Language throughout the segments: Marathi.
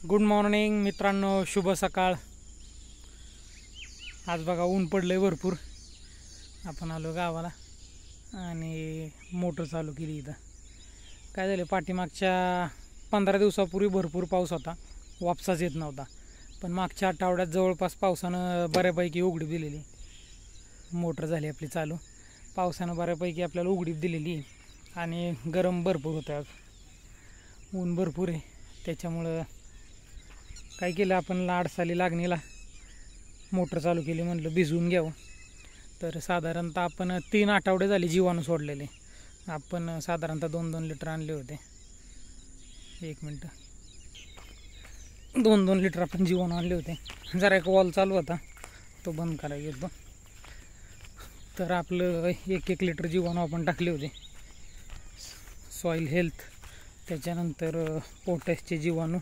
गुड मॉर्निंग मित्रांनो, शुभ सकाळ। आज बघा ऊन पडलंय भरपूर। आपण आलो गावाला आणि मोटर चालू केली। इथं काय झालं, पाठीमागच्या 15 दिवसापूर्वी भरपूर पाऊस होता, वापसाच येत नव्हता। पण मागच्या आठवड्यात जवळपास पावसानं बऱ्यापैकी उघडीप दिलेली। मोटर झाली आपली चालू, पावसानं बऱ्यापैकी आपल्याला उघडीप दिलेली आणि गरम भरपूर होतं। आज ऊन भरपूर आहे, त्याच्यामुळं काय केलं आपण, लाडसाली लागणीला मोटर चालू केली। म्हटलं भिजवून घ्यावं। तर साधारणतः आपण 3 आठवडे झाले जीवाणू सोडलेले। आपण साधारणतः 2-2 लिटर आणले होते। 1 मिनटं, 2-2 लिटर आपण जीवाणू आणले होते। जरा एक वॉल चालू होता, तो बंद करायला गेलो। तर आपलं 1-1 लिटर जीवाणू आपण टाकले होते। सॉईल हेल्थ, त्याच्यानंतर पोटॅशचे जीवाणू,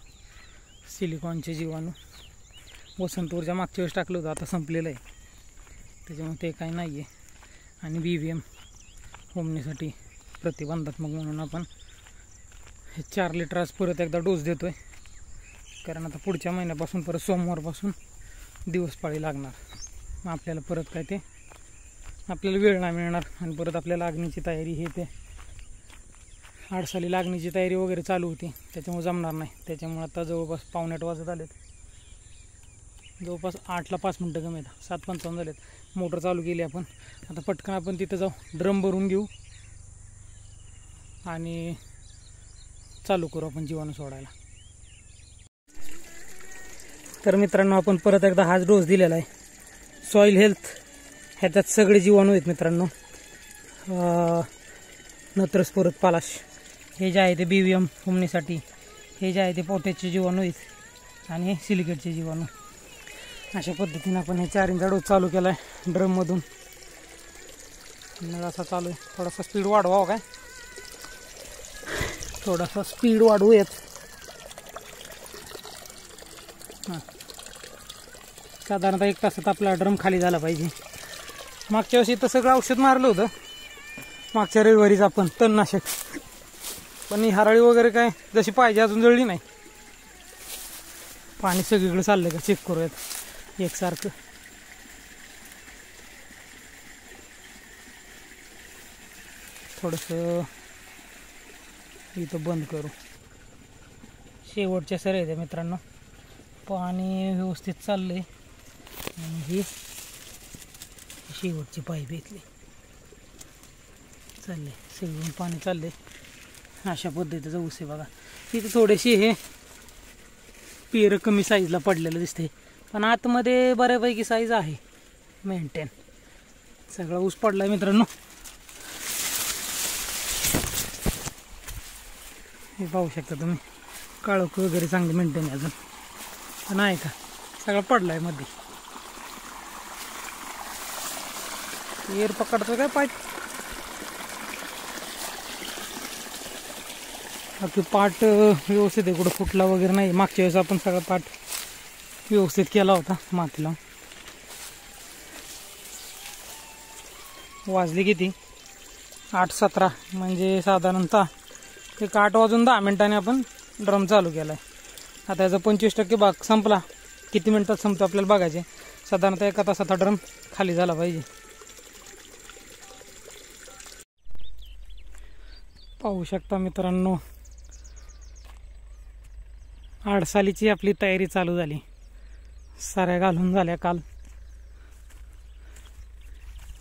सिलिकॉनचे जीवाणू, वसंत ऊर्जा मागच्या वेळेस टाकलं होतं, आता संपलेलं आहे, त्याच्यामुळे ते काही नाही आहे। आणि BVM होमनीसाठी प्रतिबंधात्मक म्हणून आपण हे 4 लिटर आज परत एकदा डोस देतो आहे। कारण आता पुढच्या महिन्यापासून परत सोमवारपासून दिवसपाळी लागणार। मग आपल्याला परत काय ते आपल्याला वेळ नाही मिळणार आणि परत आपल्या लागणीची तयारी हे ते आडसाली लागणीची तयारी वगैरे चालू होती, त्याच्यामुळे जमणार नाही। त्याच्यामुळे आता जवळपास 7:45 वाजत आलेत, जवळपास 8ला 5 मिनटं कमी आहेत, 7:55 झालेत। मोटर चालू केली आपण। आता पटकन आपण तिथं जाऊ, ड्रम भरून घेऊ आणि चालू करू आपण जीवाणू सोडायला। तर मित्रांनो, आपण परत एकदा हाच डोस दिलेला आहे, सॉईल हेल्थ। ह्याच्यात सगळे जीवाणू आहेत मित्रांनो, नत्रस, परत पालाश, हे जे आहे ते BVM होमनीसाठी, हे जे आहे ते पोटॅशचे जीवाणू आहेत आणि हे सिलिकेटचे जीवाणू। अशा पद्धतीने आपण हे 4 डोस चालू केला आहे ड्रममधून। मग असा चालू आहे, थोडासा स्पीड वाढवावं काय, थोडासा स्पीड वाढवूयात। हां, साधारणतः 1 तासात आपला ड्रम खाली झाला पाहिजे। मागच्या वर्षी तर सगळं औषध मारलं होतं, मागच्या रविवारीच आपण तणनाशक, पण ही हराळी वगैरे काय जशी पाहिजे अजून जळली नाही। पाणी सगळीकडे चाललं का चेक करूयात एकसारखं। थोडंसं इथं बंद करू, शेवटच्या सर येते मित्रांनो। पाणी व्यवस्थित चाललंय आणि ही शेवटची पाईप इथली चालले, सगळं पाणी चाललंय। अशा पद्धतीचं ऊस आहे बघा। तिथे थोडेसे हे पेर कमी साईजला पडलेलं दिसते, पण आतमध्ये बऱ्यापैकी साईज आहे मेंटेन। सगळा ऊस पडलाय मित्रांनो, हे पाहू शकता तुम्ही। काळोख वगैरे चांगली मेंटेन आहे अजून, पण आहे का सगळा पडलाय मध्ये। एअर पकडतो काय पाईप, बाकी पाट व्यवस्थित आहे, कुठं फुटला वगैरे नाही। मागच्या वेळेस आपण सगळा पाट व्यवस्थित केला होता मातीला। वाजली किती, 8:17, म्हणजे साधारणतः 8 वाजून 10 मिनिटांनी आपण ड्रम चालू केला आहे। आता याचा 25% भाग संपला, किती मिनिटात संपतो आपल्याला बघायचे। साधारणतः 1 तासात ड्रम खाली झाला पाहिजे। पाहू शकता मित्रांनो, आडसालीची आपली तयारी चालू झाली। साऱ्या घालून झाल्या काल,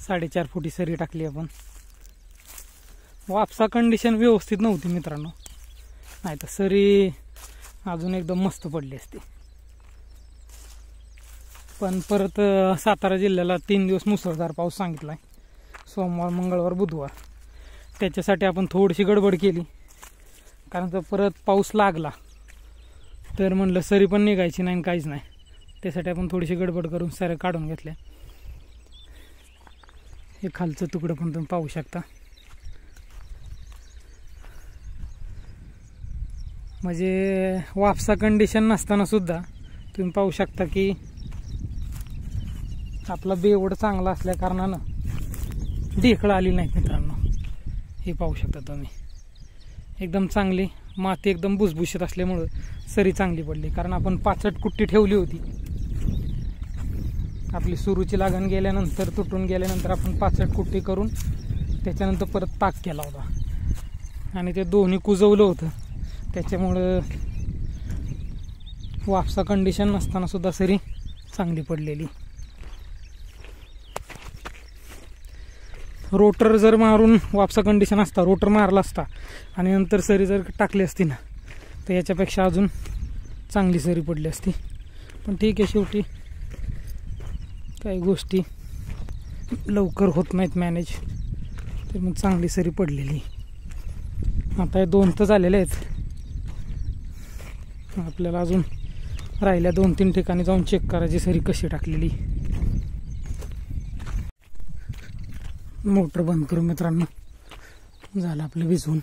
4.5 फुटी सरी टाकली आपण। वापसा कंडिशन व्यवस्थित नव्हती मित्रांनो, नाही तर सरी अजून एकदम मस्त पडली असती। पण परत सातारा जिल्ह्याला 3 दिवस मुसळधार पाऊस सांगितलाय, सोमवार, मंगळवार, बुधवार। त्याच्यासाठी आपण थोडीशी गडबड केली, कारण जर परत पाऊस लागला तर म्हणलं सरी पण निघायची नाही, काहीच नाही। त्यासाठी आपण थोडीशी गडबड करून सऱ्या काढून घेतल्या। हे खालचं तुकडं पण तुम्ही पाहू शकता, म्हणजे वापसा कंडिशन नसताना सुद्धा तुम्ही पाहू शकता की आपला बेवड चांगला असल्या कारणानं ढेकळं आली नाही मित्रांनो। हे पाहू शकता तुम्ही, एकदम चांगली माती एकदम भुसभुशीत असल्यामुळं सरी चांगली पडली. कारण आपण 65 कुट्टी ठेवली होती. आपली सुरूची लागण गेल्यानंतर तुटून गेल्यानंतर आपण 65 कुट्टी करून त्याच्यानंतर परत ताक केला होता आणि ते दोन्ही कुजवलं होतं. त्याच्यामुळं वापसा कंडिशन नसताना सुद्धा सरी चांगली पडलेली. रोटर जर मारून वापसा कंडिशन असता, रोटर मारला असता आणि नंतर सरी जर टाकली असती ना, तर याच्यापेक्षा अजून चांगली सरी पडली असती. पण ठीक आहे, शेवटी काही गोष्टी लवकर होत नाहीत मॅनेज. तर मग चांगली सरी पडलेली. आता हे 2 तर झालेले आहेत. आपल्याला अजून राहिल्या 2-3 ठिकाणी जाऊन चेक करायची सरी कशी टाकलेली. मोटर बंद करू मित्रांनो. झालं आपलं भिजवून.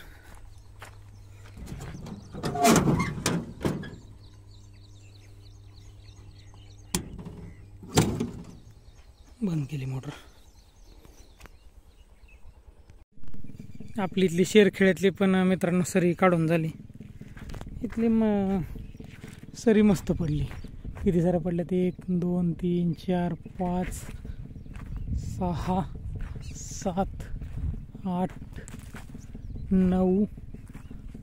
बंद केली मोटर. आपली इथली शेरखेड्यातली पण मित्रांनो सरी काढून झाली. इथली सरी मस्त पडली. किती साऱ्या पडल्या ते 1 2 3 4 5 6 7 8 9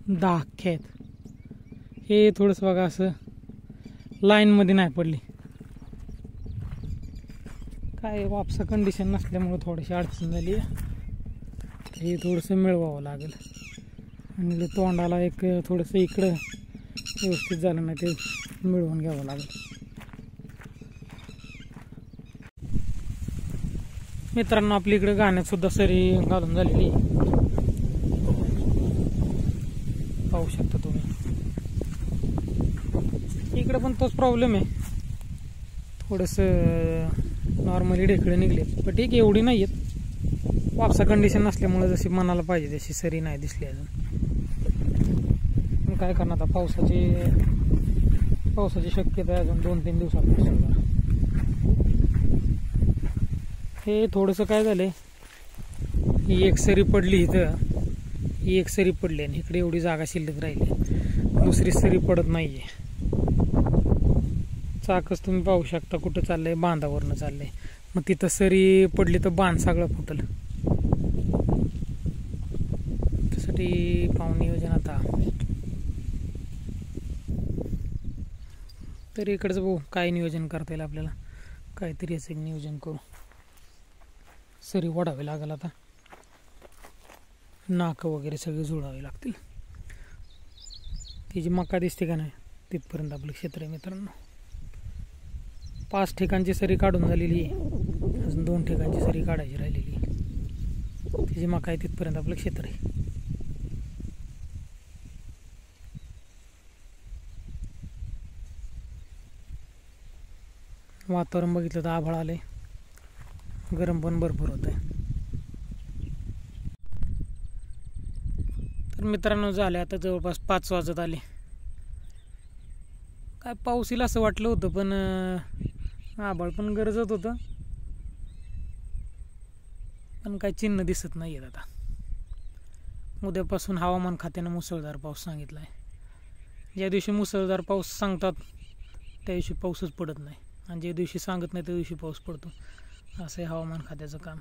10 खेत. हे थोडंसं बघा असं लाईनमध्ये नाही पडली. काय वापसा कंडिशन नसल्यामुळं थोडीशी अडचण झाली. हे थोडंसं मिळवावं लागेल आणि तोंडाला एक थोडंसं इकडं व्यवस्थित झालं नाही ते मिळवून घ्यावं लागेल. मित्रांनो आपल्या इकडे गाण्यात सुद्धा सरी घालून झालेली पाहू शकता तुम्ही. इकडे पण तोच प्रॉब्लेम आहे. थोडंसं नॉर्मली ढेकळे निघले पण ठीक आहे, एवढी नाही आहेत. वापसा कंडिशन नसल्यामुळे जशी मनाला पाहिजे तशी सरी नाही दिसली अजून. काय करणार आता, पावसाची शक्यता आहे अजून 2-3 दिवसात. हे थोडंसं काय झालंय, ही एक सरी पडली इथं, ही एक सरी पडली आणि इकडे एवढी जागा शिल्लक राहिली. दुसरी सरी पडत नाहीये. चाकच तुम्ही पाहू शकता कुठं चाललंय, बांधावरनं चाललंय. मग तिथं सरी पडली तर बांध सगळं फुटल. त्यासाठी पाहून नियोजन आता. तरी इकडचं बघू काय नियोजन करता येईल आपल्याला. काहीतरी असं एक नियोजन करू. सरी वाढावी लागेल आता. नाक वगैरे सगळे जुळावे लागतील. ती जी मका दिसते का नाही तिथपर्यंत आपलं क्षेत्र आहे मित्रांनो. 5 ठिकाणची सरी काढून झालेली आहे. अजून 2 ठिकाणची सरी काढायची राहिलेली. तिची मका आहे तिथपर्यंत आपलं क्षेत्र आहे. वातावरण बघितलं तर आभाळ आले, गरम पण भरपूर होत आहे. तर मित्रांनो झाले आता जवळपास 5 वाजत आले. काय पाऊस येईल असं वाटलं होतं पण आभाळ पण गरजत होतं. पण काय चिन्ह दिसत नाही आहेत. आता उद्यापासून हवामान खात्यानं मुसळधार पाऊस सांगितला आहे. ज्या दिवशी मुसळधार पाऊस सांगतात त्या दिवशी पाऊसच पडत नाही आणि ज्या दिवशी सांगत नाही त्या दिवशी पाऊस पडतो. असं आहे हवामान खात्याचं काम.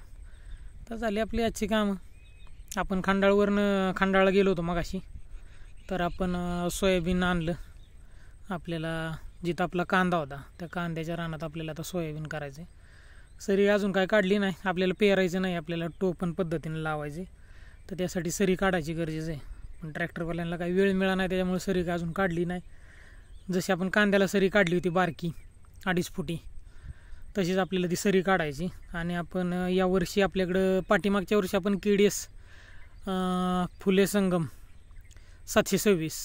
तर झाली आपली आजची कामं. आपण खंडाळला गेलो होतो मगाशी. तर आपण सोयाबीन आणलं. आपल्याला जिथं आपला कांदा होता त्या कांद्याच्या रानात आपल्याला आता सोयाबीन करायचं आहे. सरी अजून काय काढली नाही. आपल्याला पेरायचं नाही, आपल्याला टोपण पद्धतीने लावायचे. तर त्यासाठी सरी काढायची गरजेचं आहे. पण ट्रॅक्टरवाल्यांना काही वेळ मिळाला नाही त्याच्यामुळे सरी काय अजून काढली नाही. जशी आपण कांद्याला सरी काढली होती बारकी 2.5 फुटी, तशीच आपल्याला ती सरी काढायची. आणि आपण यावर्षी आपल्याकडं पाठीमागच्या वर्षी आपण KDS फुले संगम 726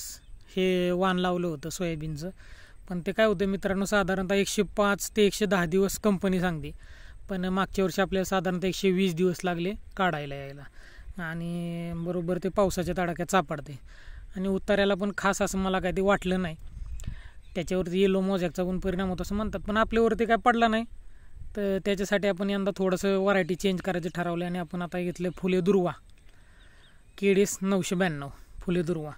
हे वाण लावलं होतं सोयाबीनचं. पण ते काय होतं मित्रांनो, साधारणतः 105 ते 110 दिवस कंपनी सांगते. पण मागच्या वर्षी आपल्याला साधारणतः 120 दिवस लागले काढायला यायला. आणि बरोबर ते पावसाच्या तडाख्यात सापडते. आणि उतार्याला पण खास असं मला काय ते वाटलं नाही. त्याच्यावरती येलो मोजॅकचा पण परिणाम होतो असं म्हणतात, पण आपल्यावरती काय पडला नाही. तर त्याच्यासाठी आपण यंदा थोडंसं व्हरायटी चेंज करायचं ठरवलं. आणि आपण आता घेतलं फुले दुर्वा KDS 992 फुले दुर्वा.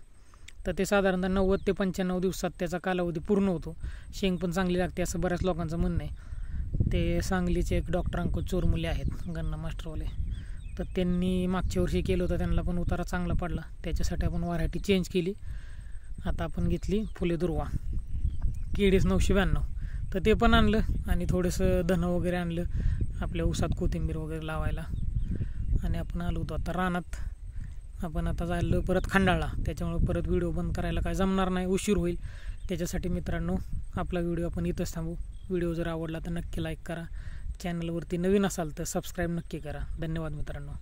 तर ते साधारणतः 90 ते 95 दिवसात त्याचा कालावधी पूर्ण होतो. शेंग पण चांगली लागते असं बऱ्याच लोकांचं म्हणणं आहे. ते सांगलीचे एक डॉक्टर अंकुश चोरमुले आहेत गन्ना मास्टरवाले, तर त्यांनी मागच्या वर्षी केलं होतं, त्यांना पण उतारा चांगला पडला. त्याच्यासाठी आपण व्हरायटी चेंज केली. आता आपण घेतली फुले दुर्वा KDS 992, तर ते पण आणलं आणि थोडंसं धनं वगैरे आणलं आपल्या ऊसात कोथिंबीर वगैरे लावायला. आणि आपण आलो होतो आता रानात. आपण आता जायला परत खंडाळला, त्याच्यामुळे परत व्हिडिओ बंद करायला काय जमणार नाही, उशीर होईल. त्याच्यासाठी मित्रांनो आपला व्हिडिओ आपण इथंच थांबू. व्हिडिओ जर आवडला तर नक्की लाईक करा. चॅनलवरती नवीन असाल तर सबस्क्राईब नक्की करा. धन्यवाद मित्रांनो.